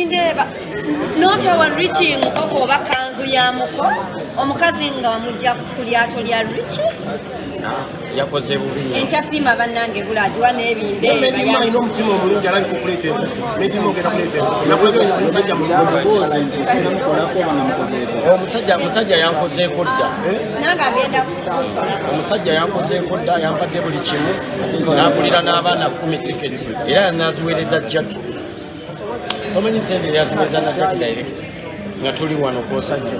Bindeeba nota wa Richie nkoko oba kanzu ya muko omukazi nga wamujja ku lyato lya Richie yakoze bubi entasima bannange bulagiwa n'Ebindeeba ino omutima omulungi alabi kukulete Medi mogera kulete omusajja yankozeeko dda nange agenda kusosola omusajja yankozeeko dda yampadde buli kimu n'agulira n'abaana 10 tiketi era yanaziweereza jaki omanyi sente yaziweereza na jaki direct nga tuli wano kwosajja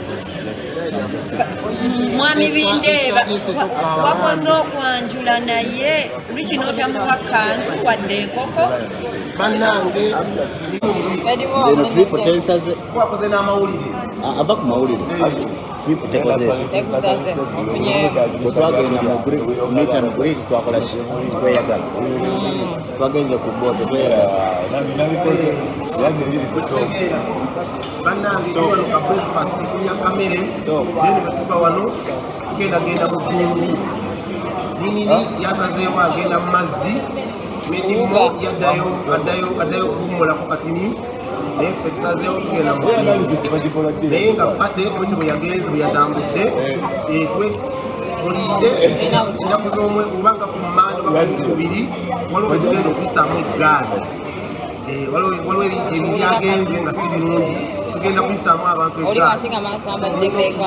mwami Bindeeba wakoze okwanjula naye Richie n'otamuwa kanzu wadde enkoko bannange zeno triple tensaze wakoze n'amawulire ava ku mawulire triple tekoze twagenda mu mita mu grid twakola ki tweyagala twagenze ku board bannange wano ka breakfast kulya kamere then batuva wano tugendagenda mu ddungu ninini yasazeewo agenda mu mazzi Medimo yaddayo kuwummulako katini naye ffe tusazeewo tugenda mu ddungu naye nga pate oki bwe yagenze bwe yatambudde olidde ennaku z'omwe obanga ku mmande bakubiri waliwo bwe tugenda okuyisaamu eggaali waliwo ebintu byagenze nga si birungi tugenda kuyisaamu abantu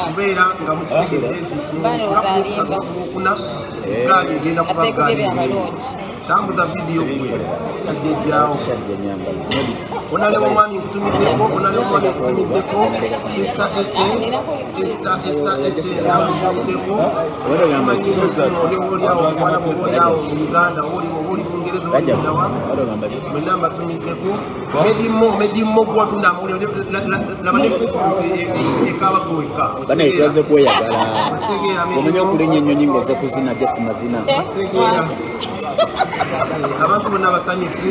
kubeera nga mukitegedde nti okuna eggaali egenda kuba gaali tambuza vidiyo gwe kijajjaawo onalewo omwami nkutumiddeko ese namutumiddeko oliawo omwana bwobaoliawo mu Uganda oli Bungereza olinawa mwena mbatumiddeko Medimo gwatundamuli laba ne Facebook ekabagoweka banayitwaze kweyagala omenya okulenya ennyonyi ng'oze kuzina just mazina abantu bonna basanyufu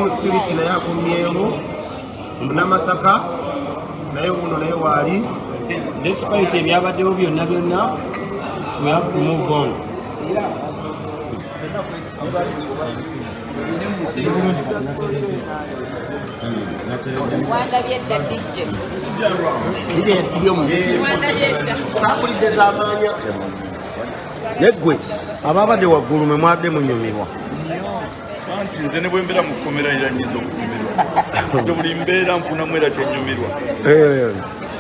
MC Richie naye akomyewo Namasaka naye wuno naye waali despite ebyabaddewo byonna we have to move on yeggwe ababadde waggulu mwe mwabadde munyumirwa anti nze ne bwe mbeera mu kkomera era nnyinza okunyumirwa buli mbeera nfunamu era kyenyumirwa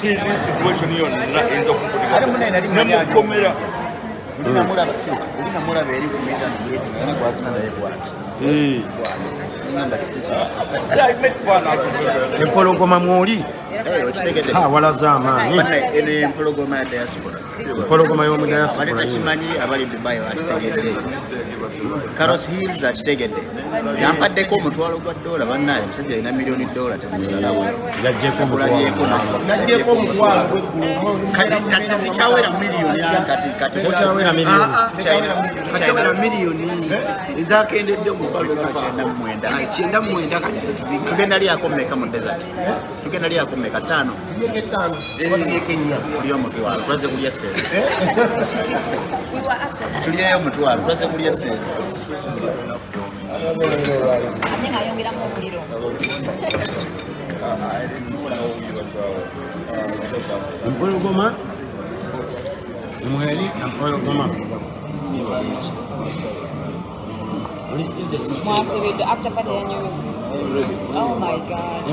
tini situation yonna eyinza okumpuliramukomera ulinamulaba eri ku mita niguleti gwazina naye bwati empologoma mwoli walaze amaanyi empologoma ya diaspora empologoma y'omu diaspora balina kimanyi abali Dubai bakitegedde Carlos Hills akitegedde yampaddeko omutwalo gwa $1 bannaye omusajja alina $1 million temusalawo yajjeko omutwalo gweggulu kati zikyawera miliyoni kakyawera miliyoni ezakendedde omutwalo $9 kati tugenda lyako mmeka mu desert tugenda lyako mmeka 5 tuli omutwalo tulaze kulya sente tuliyo omutwalo tulaze kulya sente empologoma mweli empologoma after party oh my God.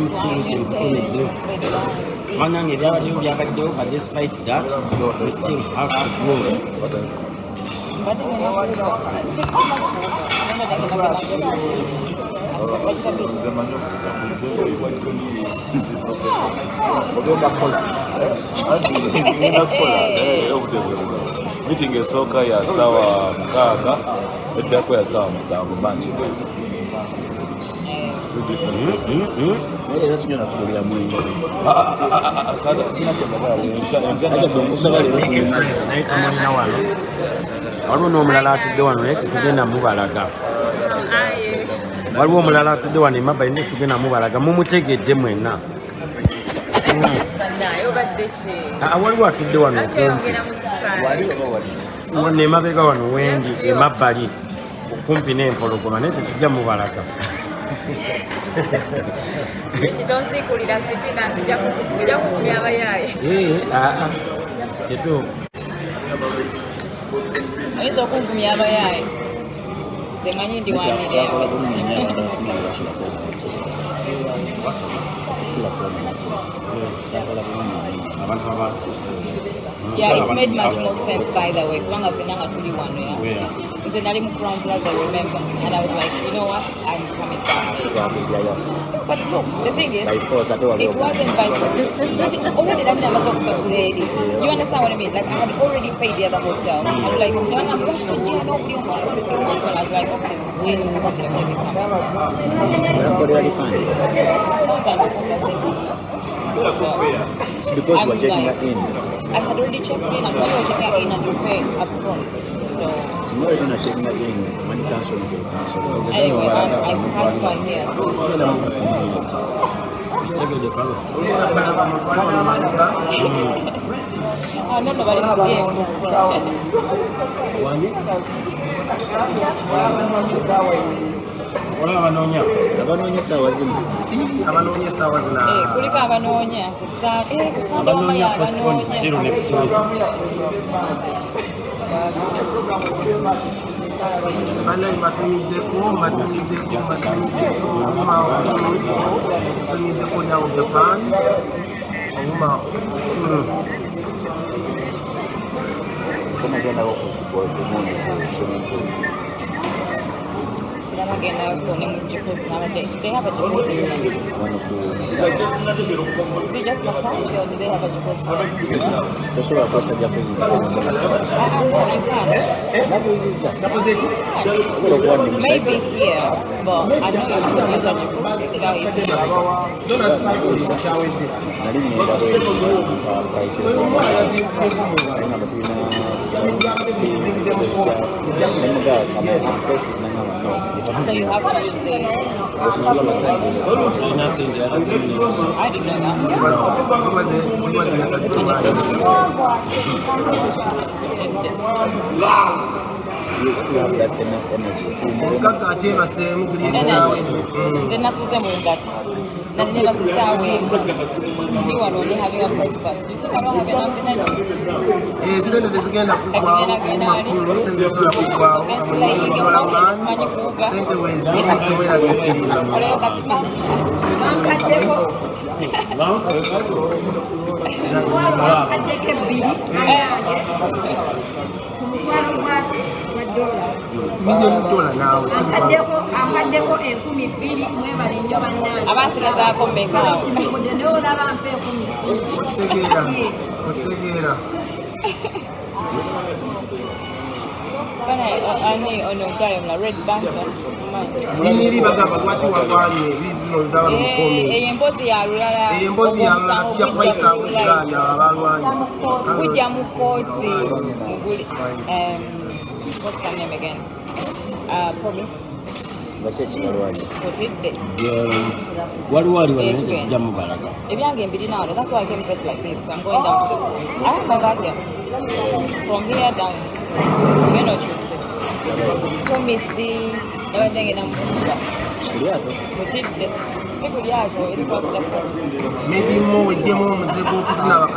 But despite that, we still have to grow. Meeting esooka ya sawa 6 eddako ya sawa 7 banki waliwo n'omulala atudde wano naye tetugenda mubalaga waliwo omulala atudde wano emabbali naye tugenda mubalaga mumutegedde mwenna waliwo atudde wano okumpi emabega wano wendi emabbali okumpi n'empologoma naye tetujja mubalaga Kitonsiikulira fitina ojja kukumya abayaaye. Oyinza okunkumya abayaaye. Nze manyi ndi wandireewo. Yeah, it made much more sense by the way. Kubanga fenanga tuli wano ya. Nze nali mu Crown Plaza, I remember, and I was like, you know what, I'm coming back. But look, the thing is, it wasn't by force. Already I never talked to lady. You understand what I mean? Like I had already paid the other hotel. I was like, no, I'm rushed to jail. No, you want everything. I was like, okay, wait, no problem. Let me come. It's because we're checking that in. I had already checked in, and when you were checking in, and you paid up front. So no, you're not checking that in. When you cancel, you cancel. Anyway, I can't find here. So no, nobody abanoonya saawa zino kuliko abanoonya abanoonya banayi batumiddeko nyawo Japan obuma They have a jacuzzi. Is it just massage or do they have a jacuzzi? Maybe here, but I know you can use a jacuzzi without so you have to use the... I didn't know that. Akaddeko 12 mwebale nnyo bannange abasigazaako mmeka ne olaba mpa 12 okitegeera ani ono omukyala omula red banton biniri bagamba lwaki wagwanye bizino ndaba mukome eyo emboozi ya lulala eyo emboozi ya lulala tujja kubayisaamu egaanya abalwanyi kujja mu kooti muguli what's her name again? Promise. That's why I came dressed like this. I'm going down to the I have my bag here. From here down. You know what you say. Promise. Everything in a maybe more with them on the book is now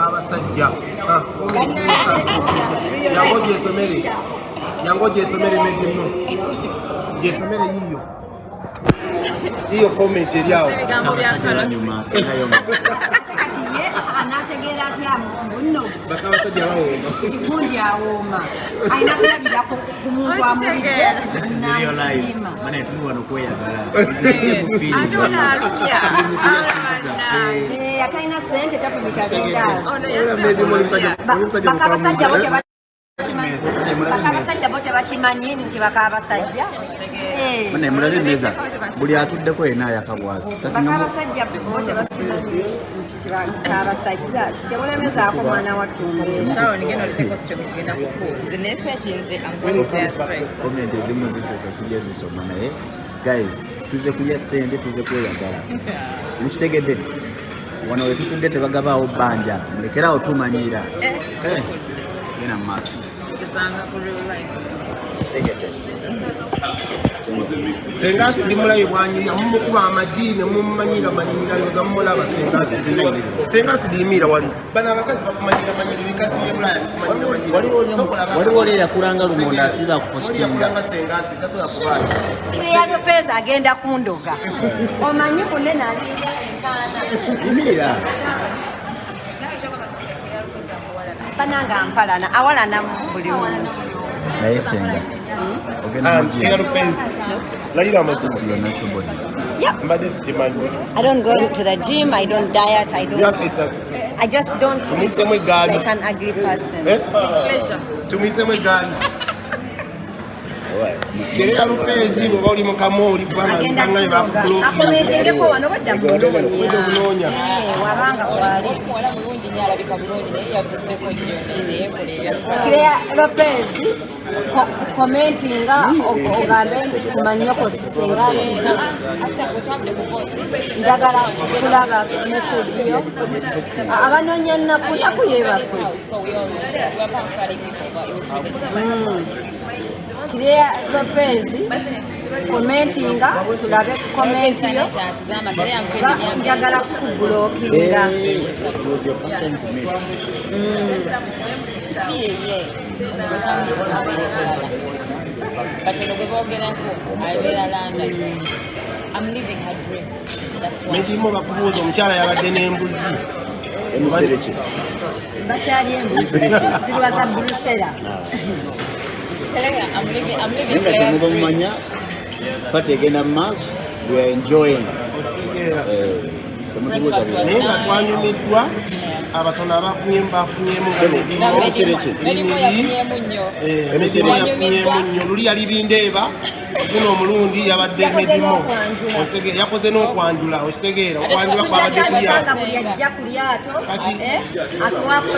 yango jesomere medimo jesomere iyo comment eryawo anategeera atya muno bakabasajja bawoma kikundi awoma ayina kulabira ku muntu amulidde mane tuli wano kweyagala atalina sente tafumita bakabasajja bo bakabasajja bo tebakimanyi nti bakabasajja mane mulabe meza buli atuddeko yena yakabwazi bakabasajja bo tebakimanyi nti bakabasajja temulemezaako mwana wattumbe Sharon ngeno liteko sityo kugenda kuku zinese kinze amtoni stress comment ezimu zisesa sijja zisoma naye guys tuze kulya sente tuze kweyagala mukitegedde wano wetutudde tebagabaawo bbanja mulekerawo tumanyiira gena maaso It's on the real life. tegedde Senga ndi mulabe bwanyina mumukuba amagi ne mumumanyira manyira loza mumulaba Senga sidimira wali bana abakazi bakumanyira manyira bikazi byebulaya waliwo leera kulanga lumonda asiba kupostinga tasobola kubaala Clear Lopez agenda kundoga omanyi kunene alinga enkana imirira bananga mpalana awalana buli muntu naye Senga ogenda Clear Lopez layira amazima yonna kyobodi mbadde sikimanyi I don't go to the gym, I don't diet, I just don't eat like an ugly person. tumisemu egaali Clear Lopez bwoba oli mukamu oli kubanga akomentengeko wano badda munoonya wabanga kwali Omuwala mulungi nnyo alabika bulungi naye yavuddeko nnyo naye yekola Clear Lopez commentinga ogambe nti kumanyoko Senga njagala kulaba message yo abanoonya nnaku yeebase Clear Lopez commentinga tulabe comment yo njagala kukublockinga Medimu bakubuuza omukyala yabadde n'embuzi emusereki bakyali embuzi zirwaza Brusela nenga temuba mumanya pati egenda mu maaso we are enjoying naye nga twanyumiddwa abatono abafunyemu nnyo luli yali Bindeeba guno omulundi yabadde Medimo yakoze n'okwanjula okitegeera okwanjula kwabadde kuyajja ku Lyato atwako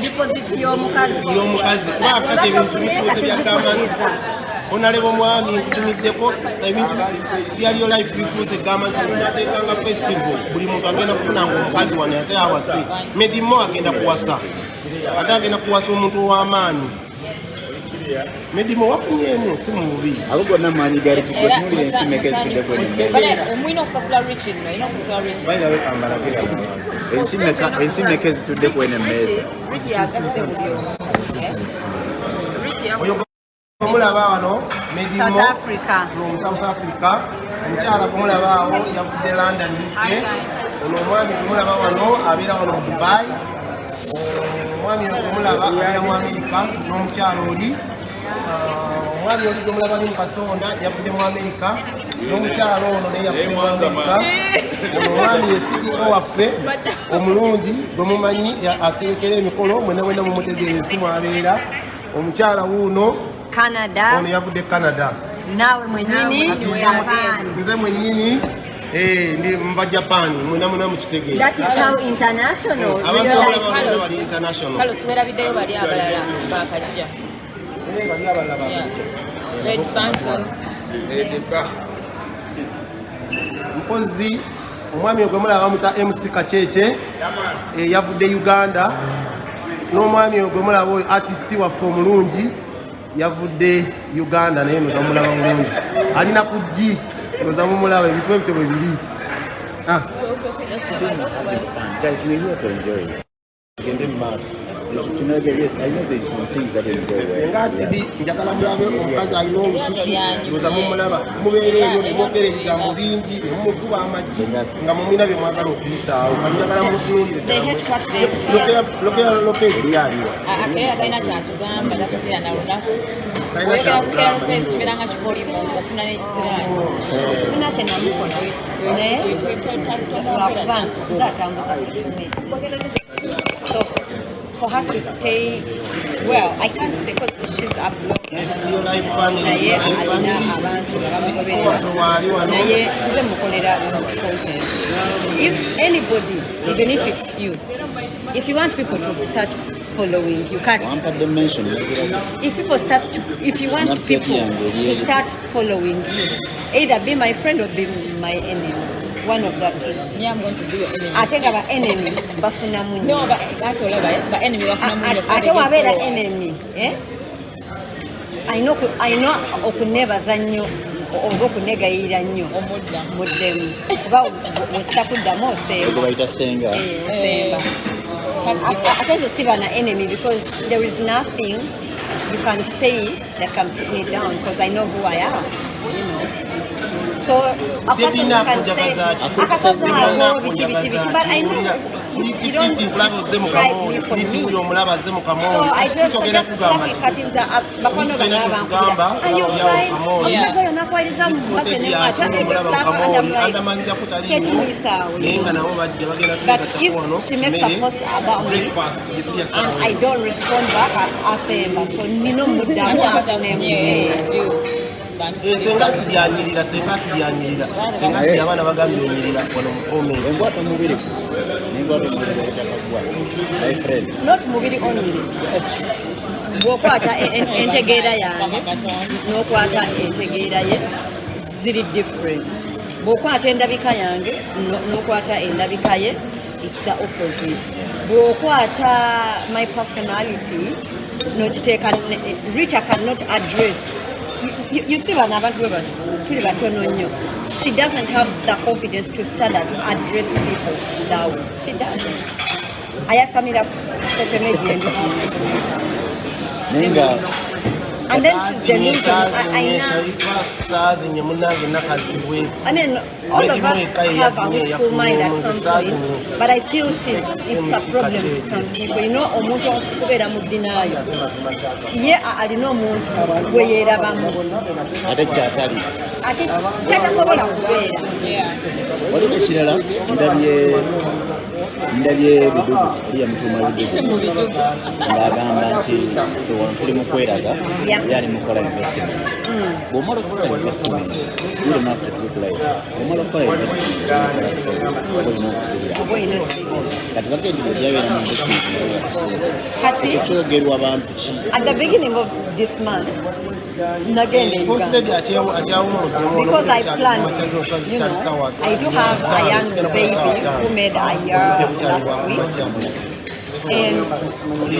deposit y'omukazi kuba kati ebintu bituuze byagambaniza onaleba omwami nkutumiddeko ebintu byaliyo life bituuze gamateekanga festival buli muntu agenda kufunanga omukazi wano ate awase Medimo agenda kuwasa ate agenda kuwasa omuntu ow'amaanyi Medimo wafunyemu si mubi abo gonna maanyi gali tutunulira ensi meka ezituddeko ensi meka ezituddeko ene mmeeza omulaba wano Medimo from South Africa omukyala kumulaba awo yavudde London UK ono omwami kumulaba wano abeera wano mu Dubai omwami kumulaba abeera mu America n'omukyala oli omwami oli kumulaba ali mu Kasonda yavudde mu America n'omukyala ono naye yavudde mu America ono omwami ye CEO waffe omulungi gwe mumanyi aterekera emikolo mwena mwena mumutegeera ensi mwabeera omukyala wuuno Canada ono yavudde Canada nawe mwenyini nze mwenyini ndi mva Japan mwena mwena mukitegeera that is how international abantu bali international Kalo siwera video bali abalala bakajja bali abalala Red Banton mpozi omwami ogwe mulaba muta MC Kacheche yavudde Uganda n'omwami ogwe mulaba oyo artist waffe omulungi yavudde Uganda naye noza mulaba mulungi alina kujji noza mumulaba ebintu ebyo bibiri guys we're here to enjoy it gende mu maaso yes I know there's some things that will go well Senga sidi njagala mulabe omukazi alina olususu noza mumulaba mubeera eyo nemwogera ebigambo bingi nemumukuba amagi nga mumwina bye mwagala okuyisaawo kanjagala mutunulire Clear Lopez lyaliwa talina kyatugamba tatufira na lunaku talina kyakugamba kibeeranga kikolimo okufuna n'ekisiraani nate namukola naye lwakuba nzatambuza so for her to stay well I can't say because she's up naye alina abantu abamugoberera naye nze mukolera content if anybody even if it's you if you want people to start following you can't if you want people to start following you either be my friend or be my enemy one of that two. Me, I'm going to be your enemy. Ate nga ba enemy bafuna munyo. No, but that's all right. But enemy bafuna munyo. Ate wabeera enemy, I know okunnebaza nnyo oba okunegayirira nnyo muddemu kuba wesitakuddamu osemba bayita senga ate nze siba na enemy because there is nothing you can say that can put me down because I know who I am, you know. So a person can say but I know you don't describe me for me. So I just love it cutting the up bakono bagamba and you cry because you're not quite as I just but if she makes a post about me and I don't respond back I say so nino mudamu Senga sijanyirira senga sijya abana bagambye onyirira kono mukome engwato mubiri n'engwato mubiri etakagwa my friend not mubiri only bwokwata entegeera yange n'okwata entegeera ye ziri different bwokwata endabika yange n'okwata endabika ye it's the opposite bwokwata my personality n'okiteeka Richie cannot address you see when abantu tuli batono nnyo she doesn't have the confidence to stand and address people that way she doesn't ayasamira social media and then she's delusional I mean all of us have a wishful mind at some point but I feel it's a problem to some people you know omuntu okubeera mu dinayo ye alina omuntu gwe yeerabamu ate kyatali ate kyatasobola kubeera waliwo ekirala ndabye bidudu liya mutuuma bidudu ng'agamba nti tuli mu kweraga ye ali mukola investment bw'omala okukola investment you don't have to look like bw'omala okukola investment olina okuzibira kati bagendera ebyabeera mu investment kati ekyogerwa abantu ki at the beginning of this month nagenda because I planned you know I do have a young baby who made a year last week and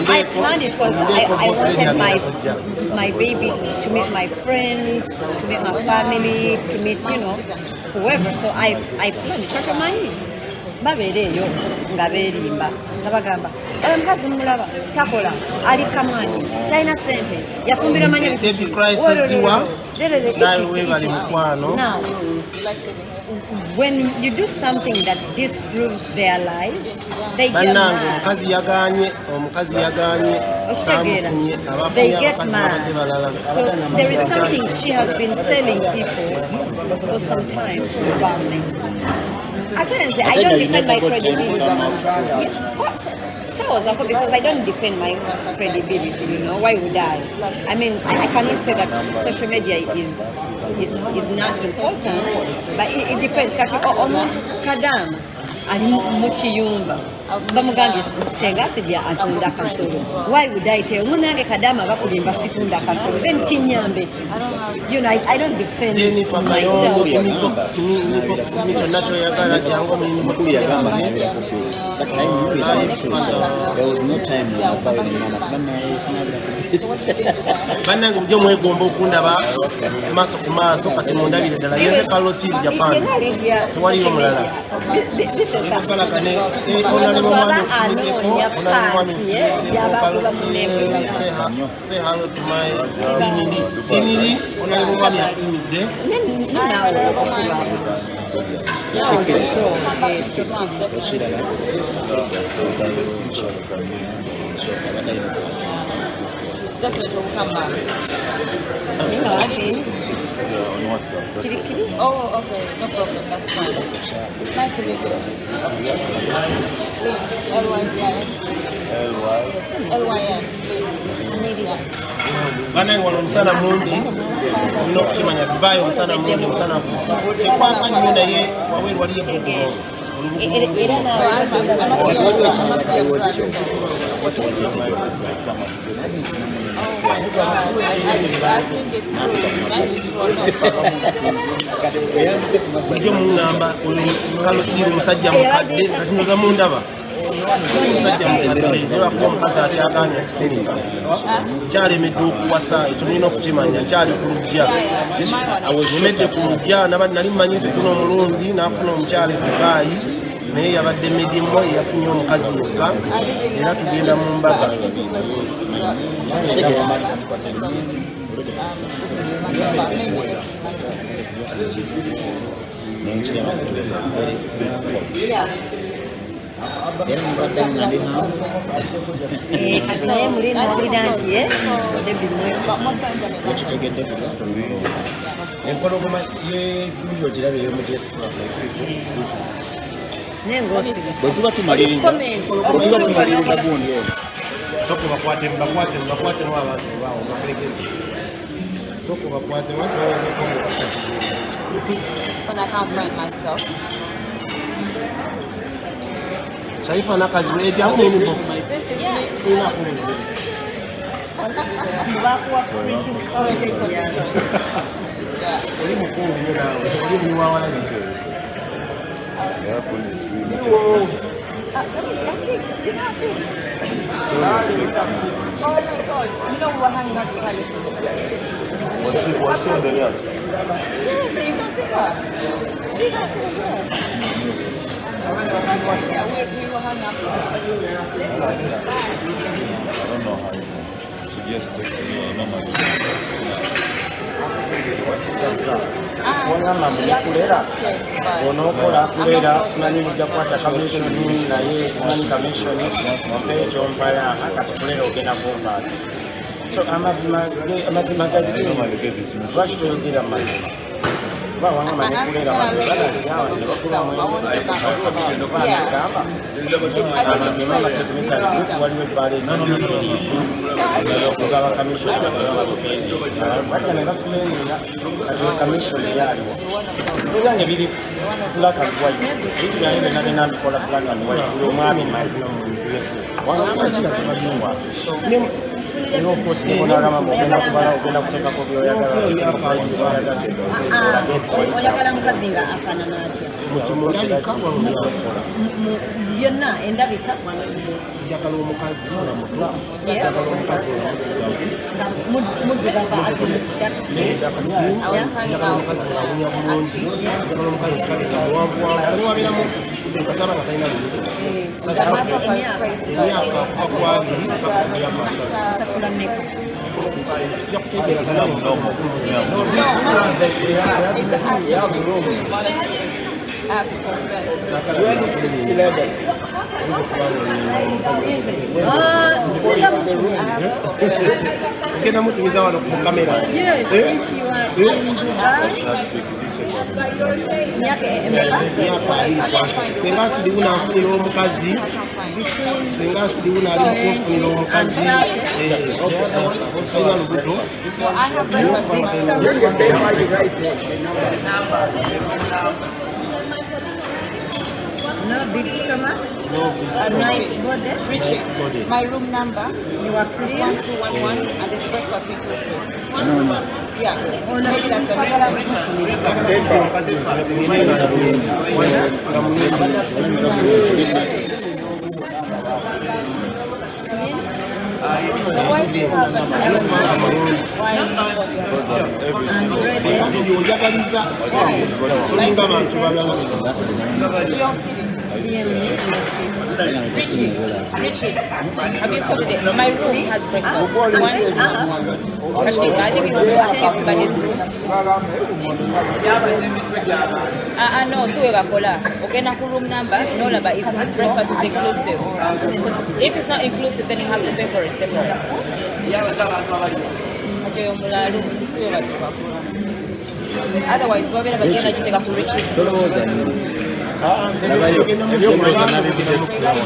I planned it because I wanted my baby to meet my friends, to meet my family, to meet you know whoever. So I planned it. Chacha mani babeereyo nga beerimba nga bagamba omukazi mulaba takola ali kamani talina sente yafumbira manya now when you do something that disproves their lies they get mad. They get mad. So there is something she has been telling people for some time about me. Actually, I don't defend my credibility. Because I don't defend my credibility, you know. Why would I? I mean, I cannot say that social media is not important, but it depends. Kadam, ali muchiyumba. Bamugambye Senga sijja atunda kasolo. Why would I tell munange kadama bakulimba situnda kasolo? Then chinyambe chi. You know, I don't defend myself. There was no time banange byo mwegomba okundaba maso ku maso kati mundabire ddala yeze Carlos Japan twali omulala say hello to my Bindeeba honorable mwami atimidde Definitely will come back. On WhatsApp. Oh, okay, no problem, that's fine. It's nice to meet you. L-Y-N. banange wano omusana mungi olina okukimanya Dubai omusana mungi omusana tekwaka nnyo naye waweeru waliyo ebugulo bulijjo muŋŋamba Carlos omusajja mukadde kati ndoza mundaba omukazi akyagaanye okufiringa kyalemedde okuwasa ekimulina okukimanya kyali ku lujja nyemedde ku lujja nali mmanyi nti guno omulungi n'afuna omukyala edubaayi naye yabadde Medimu eyafunye omukazi yekka era tugenda mu mbaga naye muli nawulira nti empologoma yegundi ogirabire mu bwetuba tumaliriza gundi ono soko bakwate n'abantu bawo bakulekeze soko bakwate Shaifa nakazi weedi hapo ni box. Sina kuuza. Bakuwa printing project yangu. Oli mukuru ndio oli ni wawala ni. Hapo ni Oh my God, you know what hanging out to what's on the left? Seriously, you can see her. She's actually here. We were hanging out with her. I don't know how you know. She just texted me. I don't know how you onokola kulera simanyi mujja kukwata kamishoni naye simanyi kamishoni ompaya akati kulera ogenda kumpaati so amazima gali lwaki toyogera mazima kuba wangamanyi kulera balalyawa ne bakulamu bagamba amazima amatekinikali waliwo ebbaala okugaba kamishoni bajja ne basimenina katiwe kamishoni yaliwo ebyange biri black and white ebyange byonna byonna mbikola black and white buli omwami mazima wangaazinazibayungwa era okosi nebonagamba ogenda kubala ogenda kuteekako byoyagala oyagala mukazi nga afaanana atya byonna endabika njagala omukazi muddugavu njagala omukazi ngawunya bulungi njagala omukazi kalekawawawawawabeeramu kasaba nga talina emyaka kuba kwabiri kakuya masala asasula meka tujja kutegeera kala mudomo ogenda mutumiza wano ku kamera senga asiriwu nanfunira omukazi senga asiriwu naali mukunfunira omukazi kalina lubuto no big stomach, a nice body. Richie, my room number, You are clean. 1211 and it's breakfast inclusive. Yeah. Oh, no. Maybe that's the oyagaliza kulinga abantu balala Richie, have you sold it? My room has breakfast. Actually, I think it's everybody's room. No, so we bakola. Okay, na room number. No, but if breakfast is inclusive. If it's not inclusive, then you have to pay for it separately. Otherwise, we're going to get a Richie.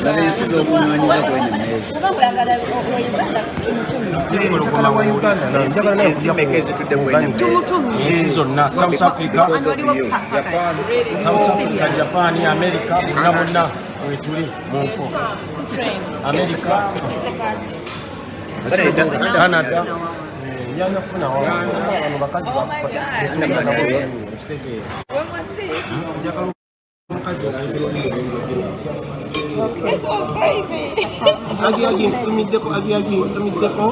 nabiyisiza okunwanyiza kwenyamaezi ensi zonna South Africa, Japan, America, bonna bonna wetuli munfo America, Canada. njanya kufuna bano bakazi This was crazy. Agi, tumideko.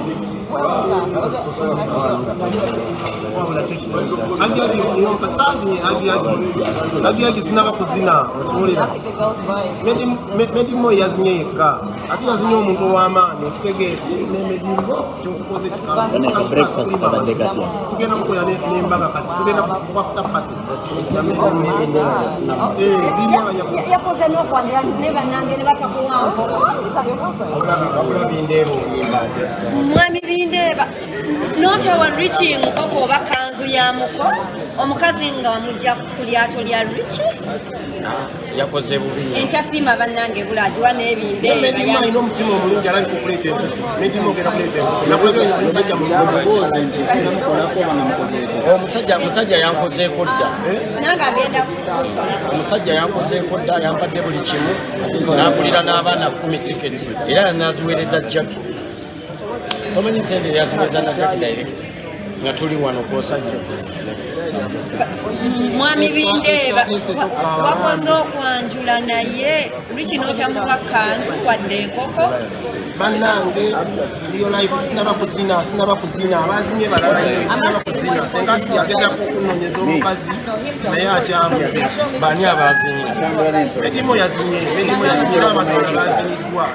Agi sinaba kuzina otulira Medi mo yazinye yekka ate yazinye omuntu w'amaanyi okutegeeza n'emedimbo kyokukoze breakfast kabadde katya tugenda kukola n'embaga kati tugenda kuwafuta pati yakoze n'okwanjula ne bannange ne bata kuwanvu mwami Bindeeba notewa Richie nkoko oba kanzu ya muko omukazi nga wamujja ku lyato lya Richie yakoze bubi entasima bannange bulagiwa n'Ebindeeba Medi alina omutima omulungi alabika okuleeta enku Medi mogera kuleeta enku omusajja yankozeeko dda nange agenda kusola omusajja yankozeeko dda yampadde buli kimu n'agulira n'abaana 10 tiketi era naziweereza jaki omanyi sente yaziweereza na jaki director nga tuli wano kwosajja mwami Bindeeba wakoze okwanjula naye Richie n'otamuwa kanzu kwadde enkoko bannange ndiyo life sinaba kuzina abazinye balala sinaba kuzina senga yagezaako okunoonyeza omukazi naye akyamuze bani abazinye Medimo yazinye n'abantu baziniddwa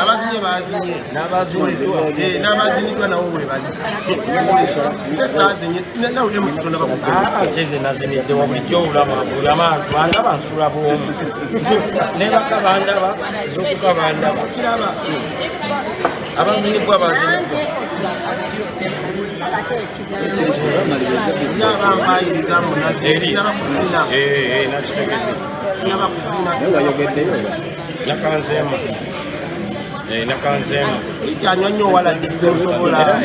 abazinye bazinye n'abaziniddwa nabo bwe bali nze saazinye nawe emusito nabakuze nazinidde wabulijjo olama banda bansula bwomu nebaka bandaba zokuka bandaba abazinibwa bazinibwa nakanzeemu anyonyowala gisobola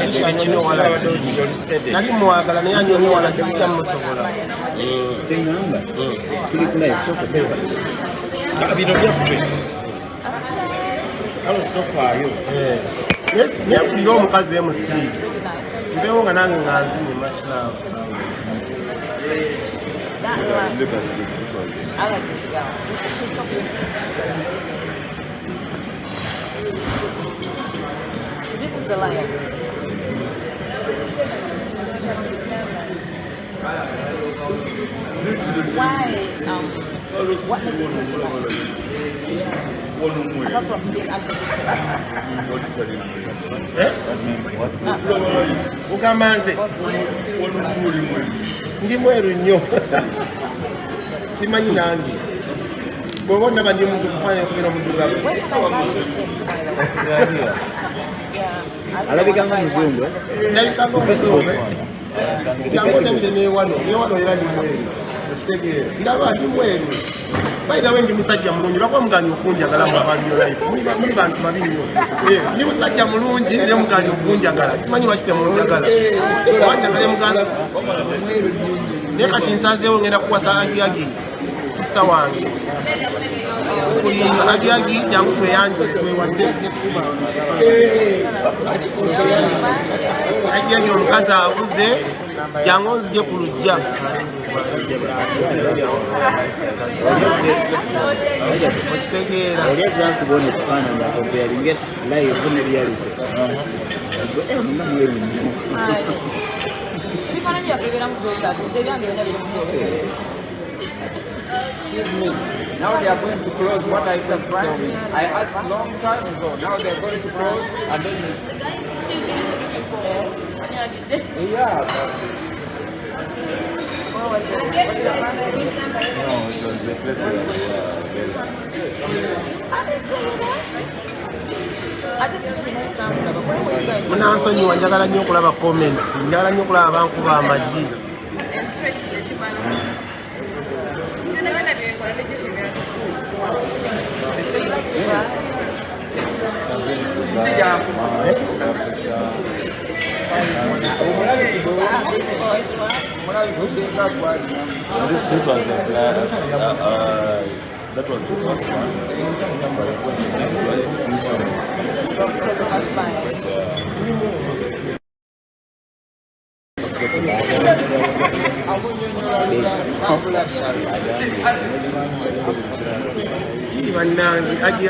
nali mwagala naye anyonyowala gizija musobola bino byaffe kalo sitofaayo nefulire omukazi emusi mbeewo nga nange nga nzinye makinaabo This is the lion. Why? What made you choose lion? Apart from being ugamba nze ndi mweru nnyo simanyi nange bw'oba onnaba ndi muntu kufaanana kubira muddugavu alabika nga muzungu ndabika nga omuzungu ndabire newano era ndi mweru ekitegeera ndaba ndi mweru bayira we ndi musajja mulungi lwakuba muganye okunjagala mu abantu life muli bantu babi nnyo ndi musajja mulungi naye muganye okunjagala simanyi lwaki temunjagala wanjagala muganda naye kati nsanzeewo ngenda kuwasa agiyagi sisita wange agiyagi jangu tweyanjule twewase agiyagi omukazi abuze jangu onzije ku lujja okitegeera oli ezakubona ekifaananyi akompayalinga live ne reality munda mweru nnyo Now they are going to close what I can tell me. I asked long time ago. Now they are going to close and then yeah. munansonyiwa njagala nnyo okulaba comments njagala nnyo okulaba bankuba amagi This was the that was the first one. bannange